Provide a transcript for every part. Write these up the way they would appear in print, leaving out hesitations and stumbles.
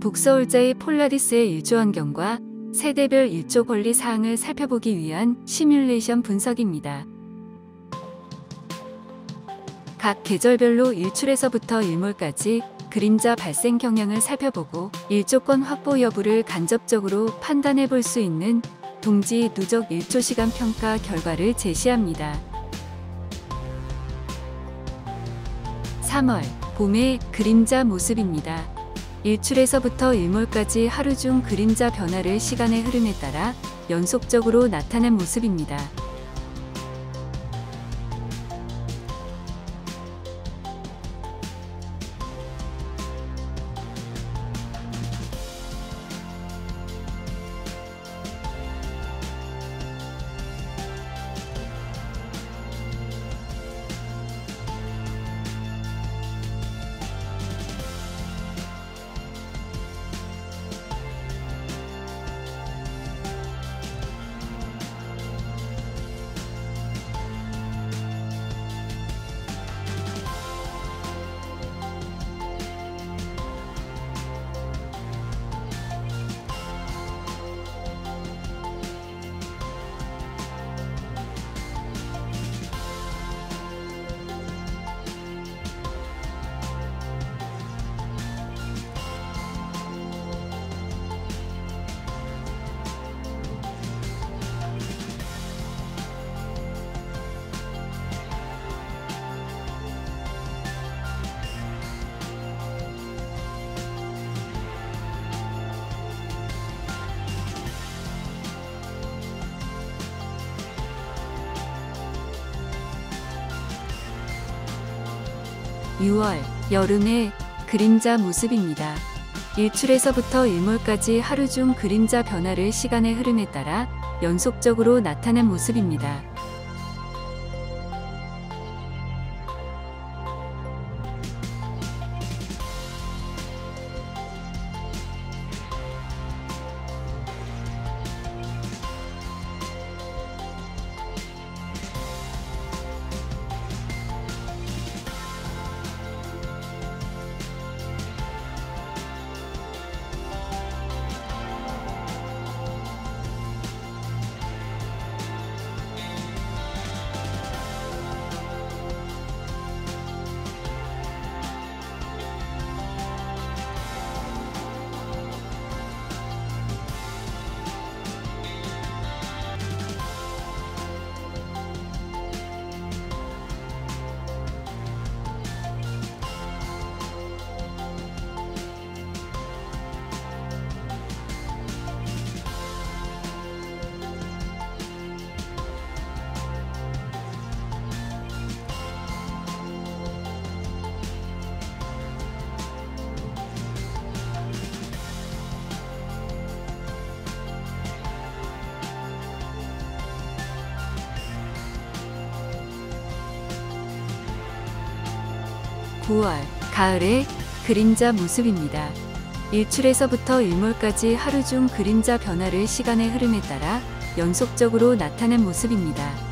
북서울자의 폴라리스의 일조 환경과 세대별 일조 권리 사항을 살펴보기 위한 시뮬레이션 분석입니다. 각 계절별로 일출에서부터 일몰까지 그림자 발생 경향을 살펴보고 일조권 확보 여부를 간접적으로 판단해 볼 수 있는 동지 누적 일조시간 평가 결과를 제시합니다. 3월, 봄의 그림자 모습입니다. 일출에서부터 일몰까지 하루 중 그림자 변화를 시간의 흐름에 따라 연속적으로 나타낸 모습입니다. (6월) 여름의 그림자 모습입니다. 일출에서부터 일몰까지 하루 중 그림자 변화를 시간의 흐름에 따라 연속적으로 나타낸 모습입니다. (9월) 가을의 그림자 모습입니다. 일출에서부터 일몰까지 하루 중 그림자 변화를 시간의 흐름에 따라 연속적으로 나타낸 모습입니다.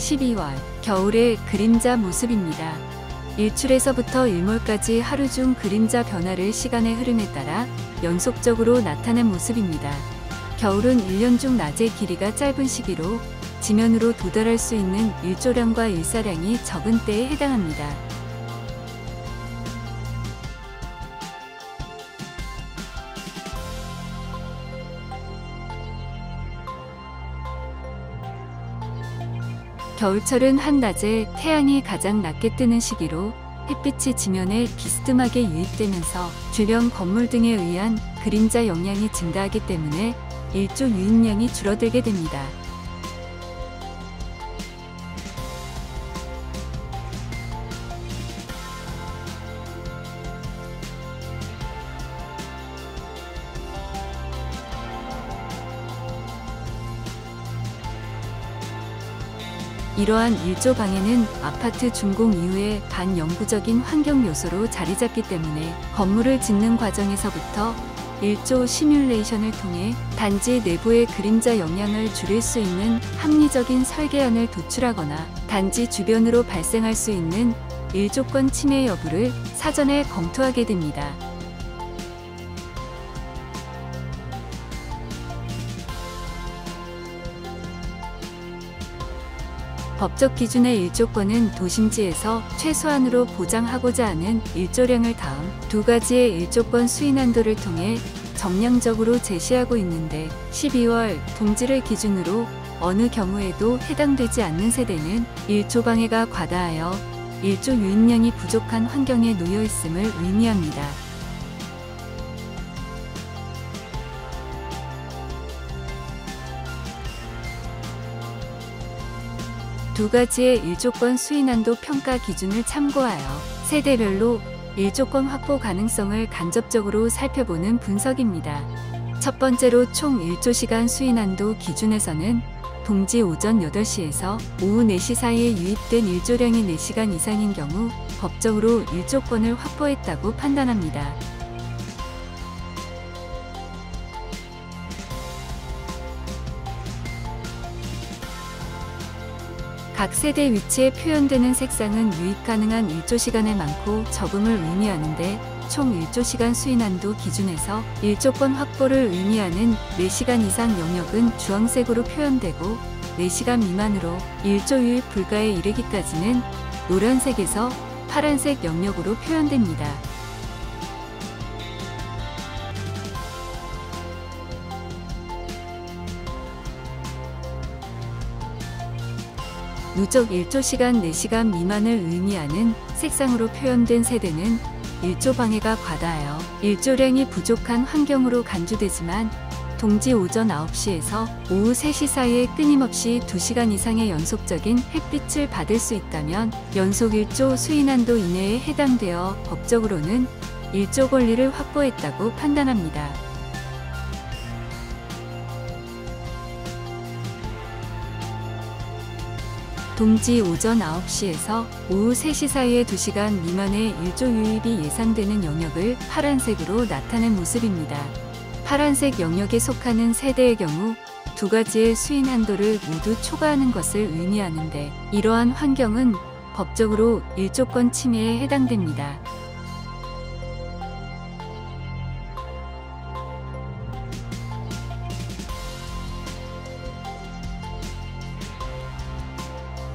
(12월) 겨울의 그림자 모습입니다. 일출에서부터 일몰까지 하루 중 그림자 변화를 시간의 흐름에 따라 연속적으로 나타낸 모습입니다. 겨울은 1년 중 낮의 길이가 짧은 시기로 지면으로 도달할 수 있는 일조량과 일사량이 적은 때에 해당합니다. 겨울철은 한낮에 태양이 가장 낮게 뜨는 시기로 햇빛이 지면에 비스듬하게 유입되면서 주변 건물 등에 의한 그림자 영향이 증가하기 때문에 일조 유입량이 줄어들게 됩니다. 이러한 일조 방해는 아파트 준공 이후에 반영구적인 환경 요소로 자리 잡기 때문에 건물을 짓는 과정에서부터 일조 시뮬레이션을 통해 단지 내부의 그림자 영향을 줄일 수 있는 합리적인 설계안을 도출하거나 단지 주변으로 발생할 수 있는 일조권 침해 여부를 사전에 검토하게 됩니다. 법적 기준의 일조권은 도심지에서 최소한으로 보장하고자 하는 일조량을 다음 두 가지의 일조권 수인 한도를 통해 정량적으로 제시하고 있는데 12월 동지를 기준으로 어느 경우에도 해당되지 않는 세대는 일조 방해가 과다하여 일조 유입량이 부족한 환경에 놓여 있음을 의미합니다. 두 가지의 일조권 수인한도 평가 기준을 참고하여 세대별로 일조권 확보 가능성을 간접적으로 살펴보는 분석입니다. 첫 번째로 총 일조시간 수인한도 기준에서는 동지 오전 8시에서 오후 4시 사이에 유입된 일조량이 4시간 이상인 경우 법적으로 일조권을 확보했다고 판단합니다. 각 세대 위치에 표현되는 색상은 유입 가능한 일조시간의 많고 적음을 의미하는데 총 일조시간 수인한도 기준에서 일조권 확보를 의미하는 4시간 이상 영역은 주황색으로 표현되고 4시간 미만으로 일조 유입 불가에 이르기까지는 노란색에서 파란색 영역으로 표현됩니다. 누적 일조시간 4시간 미만을 의미하는 색상으로 표현된 세대는 일조 방해가 과다하여 일조량이 부족한 환경으로 간주되지만 동지 오전 9시에서 오후 3시 사이에 끊임없이 2시간 이상의 연속적인 햇빛을 받을 수 있다면 연속 일조 수인한도 이내에 해당되어 법적으로는 일조 권리를 확보했다고 판단합니다. 동지 오전 9시에서 오후 3시 사이의 2시간 미만의 일조 유입이 예상되는 영역을 파란색으로 나타낸 모습입니다. 파란색 영역에 속하는 세대의 경우 두 가지의 수인 한도를 모두 초과하는 것을 의미하는데 이러한 환경은 법적으로 일조권 침해에 해당됩니다.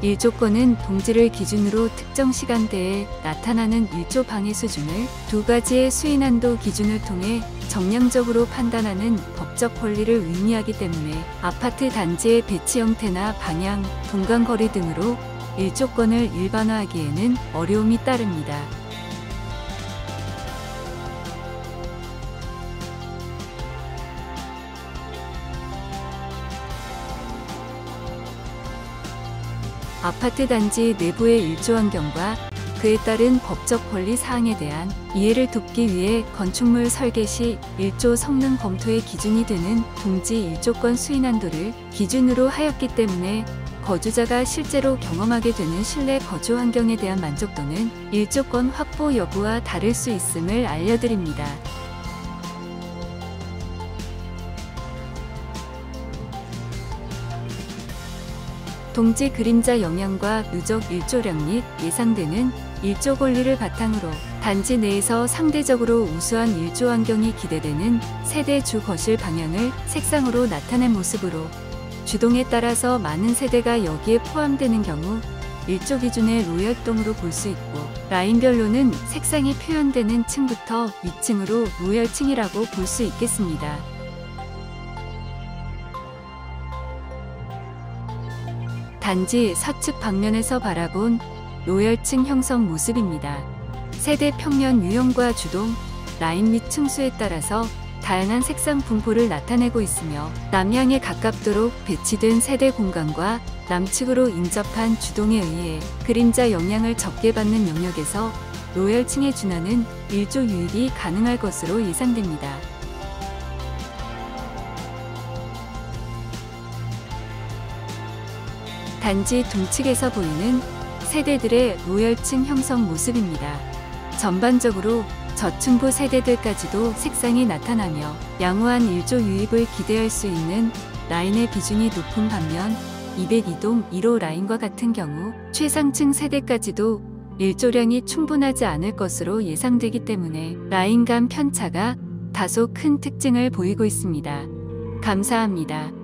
일조권은 동지를 기준으로 특정 시간대에 나타나는 일조 방해 수준을 두 가지의 수인한도 기준을 통해 정량적으로 판단하는 법적 권리를 의미하기 때문에 아파트 단지의 배치 형태나 방향, 동간거리 등으로 일조권을 일반화하기에는 어려움이 따릅니다. 아파트 단지 내부의 일조 환경과 그에 따른 법적 권리 사항에 대한 이해를 돕기 위해 건축물 설계 시 일조 성능 검토의 기준이 되는 동지 일조권 수인 한도를 기준으로 하였기 때문에 거주자가 실제로 경험하게 되는 실내 거주 환경에 대한 만족도는 일조권 확보 여부와 다를 수 있음을 알려드립니다. 동지 그림자 영향과 누적 일조량 및 예상되는 일조 권리를 바탕으로 단지 내에서 상대적으로 우수한 일조 환경이 기대되는 세대 주 거실 방향을 색상으로 나타낸 모습으로 주동에 따라서 많은 세대가 여기에 포함되는 경우 일조 기준의 로열동으로 볼 수 있고, 라인별로는 색상이 표현되는 층부터 위층으로 로열층이라고 볼 수 있겠습니다. 단지 서측 방면에서 바라본 로열층 형성 모습입니다. 세대 평면 유형과 주동, 라인 및 층수에 따라서 다양한 색상 분포를 나타내고 있으며, 남향에 가깝도록 배치된 세대 공간과 남측으로 인접한 주동에 의해 그림자 영향을 적게 받는 영역에서 로열층에 준하는 일조 유입이 가능할 것으로 예상됩니다. 단지 동측에서 보이는 세대들의 로열층 형성 모습입니다. 전반적으로 저층부 세대들까지도 색상이 나타나며 양호한 일조 유입을 기대할 수 있는 라인의 비중이 높은 반면 202동 1호 라인과 같은 경우 최상층 세대까지도 일조량이 충분하지 않을 것으로 예상되기 때문에 라인 간 편차가 다소 큰 특징을 보이고 있습니다. 감사합니다.